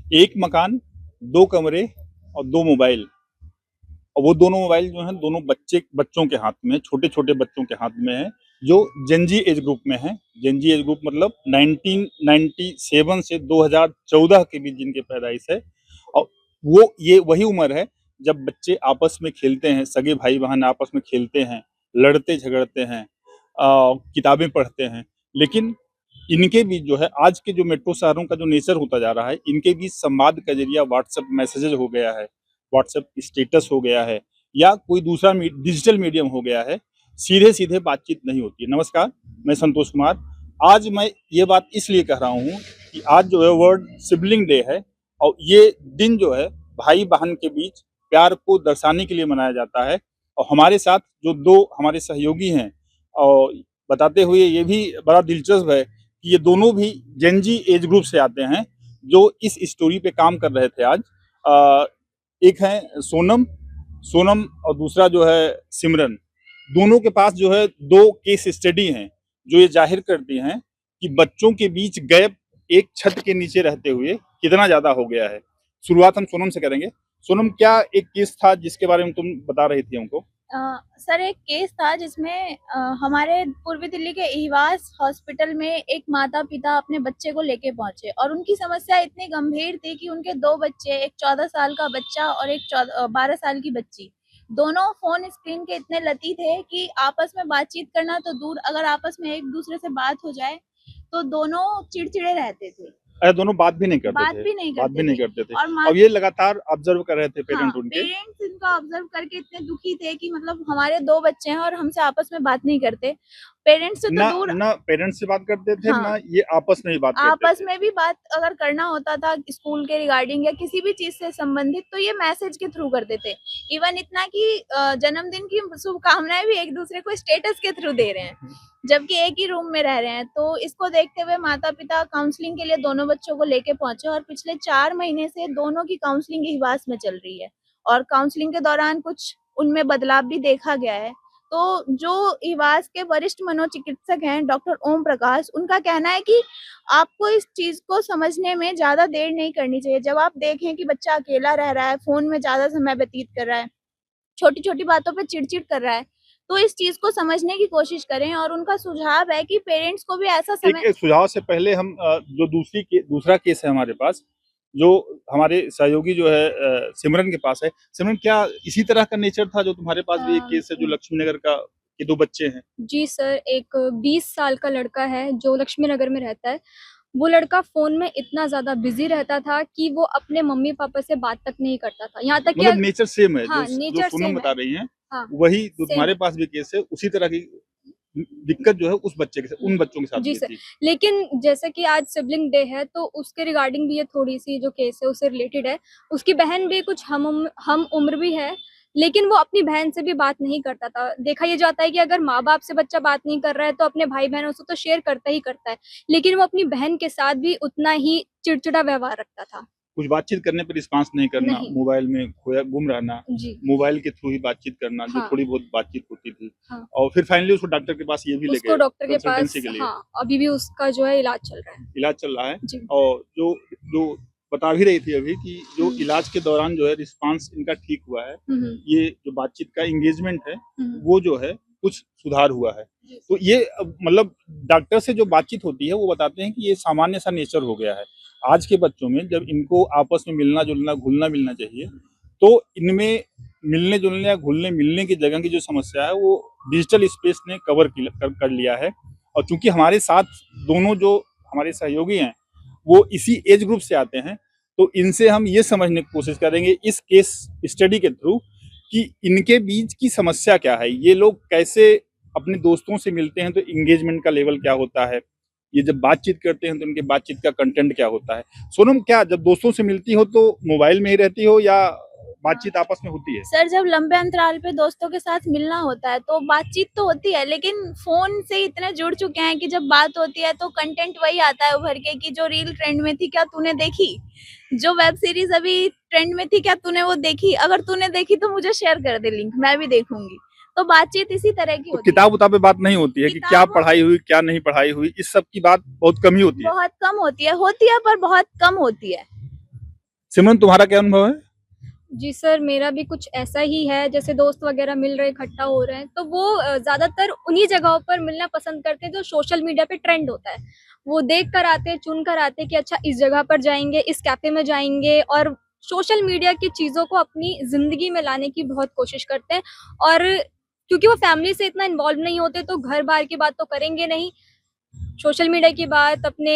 एक मकान, 2 कमरे और 2 मोबाइल। और वो दोनों मोबाइल जो हैं दोनों बच्चों के हाथ में, छोटे-छोटे बच्चों के हाथ में हैं, जो जेन ज़ी एज ग्रुप में हैं। जेन ज़ी एज ग्रुप मतलब 1997 से 2014 के बीच जिनकी पैदाइश है। और वो ये वही उम्र है जब बच्चे आपस में खेलते हैं, सगे भाई-बहन आपस में खेलते हैं, लड़ते-झगड़ते हैं, किताबें पढ़ते हैं। लेकिन इनके बीच जो है आज के जो मेट्रो शहरों का जो नेचर होता जा रहा है, इनके बीच संवाद का ज़रिया व्हाट्सएप मैसेजेस हो गया है, व्हाट्सएप स्टेटस हो गया है या कोई दूसरा डिजिटल मीडियम हो गया है। सीधे-सीधे बातचीत नहीं होती है। नमस्कार, मैं संतोष कुमार। आज मैं ये बात इसलिए कह रहा हूँ कि आज जो है वर्ल्ड सिबलिंग डे है और ये दिन जो है भाई-बहन के बीच प्यार को दर्शाने के लिए मनाया जाता है। और हमारे साथ जो 2 हमारे सहयोगी हैं और बताते हुए ये भी बड़ा दिलचस्प है कि ये दोनों भी जेन ज़ी एज ग्रुप से आते हैं, जो इस स्टोरी पे काम कर रहे थे आज। एक है सोनम सोनम और दूसरा जो है सिमरन। दोनों के पास जो है 2 केस स्टडी हैं, जो ये ज़ाहिर करती हैं कि बच्चों के बीच गैप एक छत के नीचे रहते हुए कितना ज़्यादा हो गया है। शुरुआत हम सोनम से करेंगे। सोनम, क्या एक केस था जिसके बारे में तुम बता रही थी हमको? सर, एक केस था जिसमें हमारे पूर्वी दिल्ली के इहवास हॉस्पिटल में एक माता पिता अपने बच्चे को लेके पहुंचे और उनकी समस्या इतनी गंभीर थी कि उनके 2 बच्चे, एक 14 साल का बच्चा और एक 12 साल की बच्ची, दोनों फोन स्क्रीन के इतने लती थे कि आपस में बातचीत करना तो दूर, अगर आपस में एक दूसरे से बात हो जाए तो दोनों चिड़चिड़े रहते थे। अरे दोनों बात भी नहीं करते बात थे, भी नहीं बात भी करते नहीं थे करते थे। और और ये लगातार ऑब्जर्व कर रहे थे हाँ, पेरेंट उनके। पेरेंट्स इनका ऑब्जर्व करके इतने दुखी थे कि मतलब हमारे 2 बच्चे हैं और हमसे आपस में बात नहीं करते। पेरेंट्स से तो ना दूर। ना पेरेंट्स से बात करते थे, हाँ, ना ये आपस में ही बात करते आपस थे। में भी बात अगर करना होता था स्कूल के रिगार्डिंग या किसी भी चीज से संबंधित, तो ये मैसेज के थ्रू करते थे। इवन इतना कि जन्मदिन की शुभकामनाएं भी एक दूसरे को स्टेटस के थ्रू दे रहे हैं, जबकि एक ही रूम में रह रहे हैं। तो इसको देखते हुए माता पिता काउंसलिंग के लिए दोनों बच्चों को लेके पहुंचे और पिछले 4 महीने से दोनों की काउंसलिंग इहवास में चल रही है और काउंसलिंग के दौरान कुछ उनमें बदलाव भी देखा गया है। तो जो इहवास के वरिष्ठ मनोचिकित्सक हैं डॉक्टर ओम प्रकाश, उनका कहना है कि आपको इस चीज को समझने में ज्यादा देर नहीं करनी चाहिए। जब आप देखें कि बच्चा अकेला रह रहा है, फोन में ज्यादा समय व्यतीत कर रहा है, छोटी छोटी बातों पे चिड़चिड़ कर रहा है, तो इस चीज को समझने की कोशिश करें। और उनका सुझाव है कि पेरेंट्स को भी ऐसा समय। एक सुझाव से पहले हम जो दूसरा केस है हमारे पास, जो हमारे सहयोगी जो है सिमरन के पास है। सिमरन, क्या इसी तरह का नेचर था जो तुम्हारे पास भी एक केस है जो लक्ष्मी नगर का, के 2 बच्चे हैं? जी सर, एक 20 साल का लड़का है जो लक्ष्मी नगर में रहता है। वो लड़का फ़ोन में इतना ज़्यादा बिज़ी रहता था कि वो अपने मम्मी-पापा से बात तक नहीं करता था। यहाँ तक कि मतलब नेचर सेम है, हाँ, जो नेचर सोनम सेम बता है। रही हैं, हाँ, वही जो सेम तुम्हारे है। पास भी केस है, उसी तरह की दिक्कत जो है उन बच्चों के साथ जी भी सर, थी। लेकिन जैसे कि आज सिबलिंग डे है तो उसके रिगार्डिंग भी ये थोड़ी-सी जो केस है उससे रिलेटेड है। उसकी बहन भी कुछ हम उम्र भी है, लेकिन वो अपनी बहन से भी बात नहीं करता था। देखा ये जाता है कि अगर माँ-बाप से बच्चा बात नहीं कर रहा है तो अपने भाई-बहनों से तो शेयर करता ही करता है, लेकिन वो अपनी बहन के साथ भी उतना ही चिड़चिड़ा व्यवहार रखता था। कुछ बातचीत करने पे रिस्पॉन्स नहीं करना, नहीं। मोबाइल में खोया गुम रहना, जी। मोबाइल के थ्रू ही बातचीत करना, जो हाँ। थोड़ी बहुत बातचीत होती थी। हाँ। और फिर फाइनली उसको डॉक्टर के पास ये भी ले उसको गए डॉक्टर के पास, कंसल्टेंसी के लिए। हाँ, अभी भी उसका जो है इलाज चल रहा है। इलाज चल रहा है। जी। और जो जो बता भी रही थी अभी कि जो हुँ। इलाज के दौरान जो है रिस्पॉन्स इनका ठीक हुआ है। हुँ, हुँ। ये जो बातचीत का एंगेजमेंट है, हुँ। वो जो है कुछ सुधार हुआ है। तो ये मतलब डॉक्टर से जो बातचीत होती है वो बताते हैं कि ये सामान्य सा नेचर हो गया है। आज के बच्चों में जब इनको आपस में मिलना-जुलना, घुलना-मिलना चाहिए, तो इनमें मिलने-जुलने या घुलने-मिलने की जगह की जो समस्या है वो डिजिटल स्पेस ने कवर कर लिया है। और चूँकि हमारे साथ दोनों जो हमारे सहयोगी हैं, वो इसी एज ग्रुप से आते हैं, तो इनसे हम ये समझने की कोशिश करेंगे इस केस स्टडी के थ्रू कि इनके बीच की समस्या क्या है। ये लोग कैसे अपने दोस्तों से मिलते हैं तो एंगेजमेंट का लेवल क्या होता है, ये जब बातचीत करते हैं तो उनके बातचीत का कंटेंट क्या होता है। सोनम, क्या जब दोस्तों से मिलती हो तो मोबाइल में ही रहती हो या बातचीत आपस में होती है? सर, जब लंबे अंतराल पे दोस्तों के साथ मिलना होता है तो बातचीत तो होती है, लेकिन फोन से इतने जुड़ चुके हैं कि जब बात होती है तो कंटेंट वही आता है उभर के कि जो रील ट्रेंड में थी क्या तूने देखी, जो वेब सीरीज अभी ट्रेंड में थी क्या तूने वो देखी, अगर तूने देखी तो मुझे शेयर कर दे लिंक, मैं भी देखूंगी। तो बातचीत इसी तरह की तो होती है। किताब-उताब पे बात नहीं होती है कि क्या किताब पढ़ाई हुई, क्या नहीं पढ़ाई हुई, इस सब की बात बहुत कम ही होती है। बहुत कम होती है पर बहुत कम होती है। सिमरन, तुम्हारा क्या अनुभव है? जी सर, मेरा भी कुछ ऐसा ही है। जैसे दोस्त वगैरह मिल रहे, इकट्ठा हो रहे हैं, तो वो ज़्यादातर उन्हीं जगहों पर मिलना पसंद करते हैं जो सोशल मीडिया पे ट्रेंड होता है। वो देख कर आते हैं, चुन कर आते हैं कि अच्छा इस जगह पर जाएँगे, इस कैफ़े में जाएँगे, और सोशल मीडिया की चीज़ों को अपनी ज़िंदगी में लाने की बहुत कोशिश करते हैं। और क्योंकि वो फैमिली से इतना इन्वॉल्व नहीं होते, तो घर-बार की बात तो करेंगे नहीं। सोशल मीडिया की बात, अपने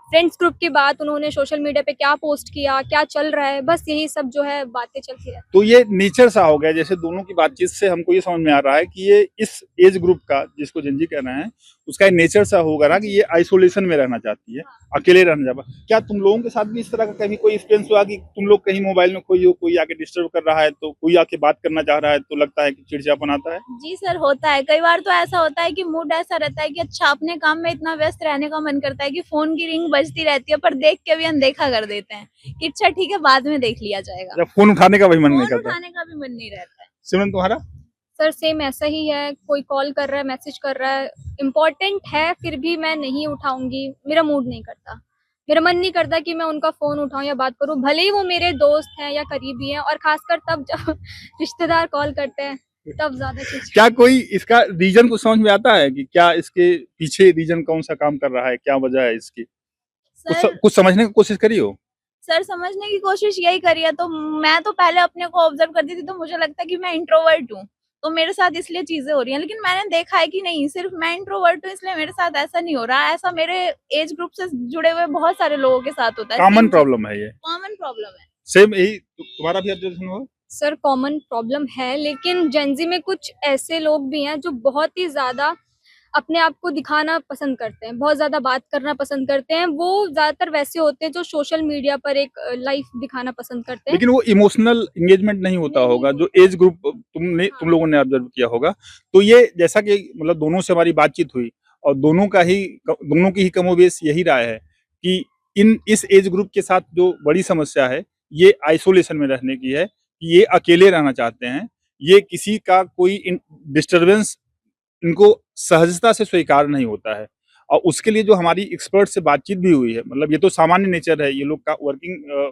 फ्रेंड्स ग्रुप की बात, उन्होंने सोशल मीडिया पे क्या पोस्ट किया, क्या चल रहा है, बस यही सब जो है बातें चलती रहती तो ये नेचर सा हो गया, जैसे दोनों की बातचीत से हमको ये समझ में आ रहा है कि ये इस एज ग्रुप का, जिसको जेन जी कह रहे हैं, उसका एक नेचर सा होगा ना कि ये आइसोलेशन में रहना चाहती है, अकेले रहना चाहता है। क्या तुम लोगों के साथ भी इस तरह का कभी कोई एक्सपीरियंस हुआ कि तुम लोग कहीं मोबाइल में खोई हो, कोई आके डिस्टर्ब कर रहा है, तो कोई आके बात करना चाह रहा है, तो लगता है कि चिड़चिड़ापन आता है? जी सर, होता है। कई बार तो ऐसा होता है कि मूड ऐसा रहता है कि अच्छा अपने काम में इतना व्यस्त रहने का मन करता है कि फ़ोन की रिंग बजती रहती है, पर देख के भी अनदेखा कर देते हैं कि अच्छा ठीक है, बाद में देख लिया जाएगा। जब फोन उठाने का भी मन नहीं फ़ोन करता। उठाने का भी मन नहीं रहता है। सिमरन, तुम्हारा? सर सेम ऐसा ही है, कोई कॉल कर रहा है, मैसेज कर रहा है, इम्पोर्टेंट है फिर भी मैं नहीं उठाऊँगी, मेरा मूड नहीं करता। मेरा मन नहीं करता कि मैं उनका फ़ोन उठाऊँ या बात करूँ, भले ही वो मेरे दोस्त हैं या करीबी हैं, और ख़ासकर तब जब रिश्तेदार कॉल करते हैं, तब ज़्यादा चिढ़ क्या कोई इसका रीजन कुछ समझ में आता है कि क्या इसके पीछे रीजन कौन सा काम कर रहा है, क्या वजह है इसकी? सर कुछ समझने की कोशिश करी हो? सर समझने की कोशिश यही करी है, तो मैं तो पहले अपने को ऑब्जर्व करती थी, तो मुझे लगता है कि मैं इंट्रोवर्ट हूँ, तो मेरे साथ इसलिए चीजें हो रही हैं। लेकिन मैंने देखा है कि नहीं, सिर्फ मैं इंट्रोवर्ट हूँ इसलिए मेरे साथ ऐसा नहीं हो रहा है। ऐसा मेरे एज ग्रुप से जुड़े हुए बहुत सारे लोगों के साथ होता है। कॉमन प्रॉब्लम है ये। कॉमन प्रॉब्लम है। सेम यही तुम्हारा भी ऑब्जर्वेशन हुआ? सर कॉमन प्रॉब्लम है, लेकिन जेनजी में कुछ ऐसे लोग भी हैं जो बहुत ही ज़्यादा अपने आप को दिखाना पसंद करते हैं, बहुत ज़्यादा बात करना पसंद करते हैं। वो ज़्यादातर वैसे होते हैं जो सोशल मीडिया पर एक लाइफ दिखाना पसंद करते हैं। लेकिन वो इमोशनल एंगेजमेंट नहीं होता नहीं होगा जो होता। एज ग्रुप तुम लोगों ने ऑब्जर्व किया होगा। तो ये जैसा कि मतलब दोनों से हमारी बातचीत हुई और दोनों की ही कमोबेश यही राय है कि इस एज ग्रुप के साथ जो बड़ी समस्या है, ये आइसोलेशन में रहने की है, कि ये अकेले रहना चाहते हैं। ये किसी का कोई डिस्टर्बेंस इनको सहजता से स्वीकार नहीं होता है। और उसके लिए जो हमारी एक्सपर्ट से बातचीत भी हुई है, मतलब ये तो सामान्य नेचर है, ये लोग का वर्किंग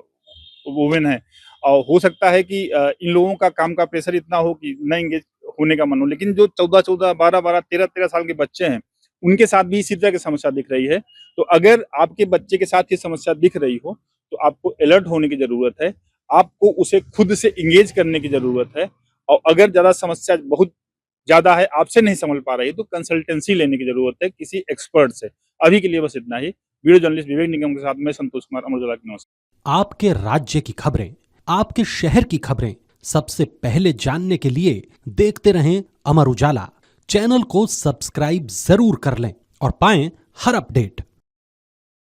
वुमेन है, और हो सकता है कि इन लोगों का काम का प्रेशर इतना हो कि न एंगेज होने का मन हो। लेकिन जो 14-14, 12-12, 13-13 साल के बच्चे हैं, उनके साथ भी इसी तरह की समस्या दिख रही है। तो अगर आपके बच्चे के साथ ये समस्या दिख रही हो, तो आपको अलर्ट होने की ज़रूरत है। आपको उसे खुद से एंगेज करने की ज़रूरत है। और अगर ज़्यादा समस्या बहुत ज़्यादा है, आपसे नहीं संभल पा रही, तो कंसल्टेंसी लेने की ज़रूरत है किसी एक्सपर्ट से। अभी के लिए बस इतना ही। वीडियो जर्नलिस्ट विवेक निगम के साथ मैं संतोष कुमार, अमर उजाला की नमस्कार। आपके राज्य की खबरें, आपके शहर की खबरें सबसे पहले जानने के लिए देखते रहें अमर उजाला। चैनल को सब्सक्राइब जरूर कर लें और पाएं हर अपडेट।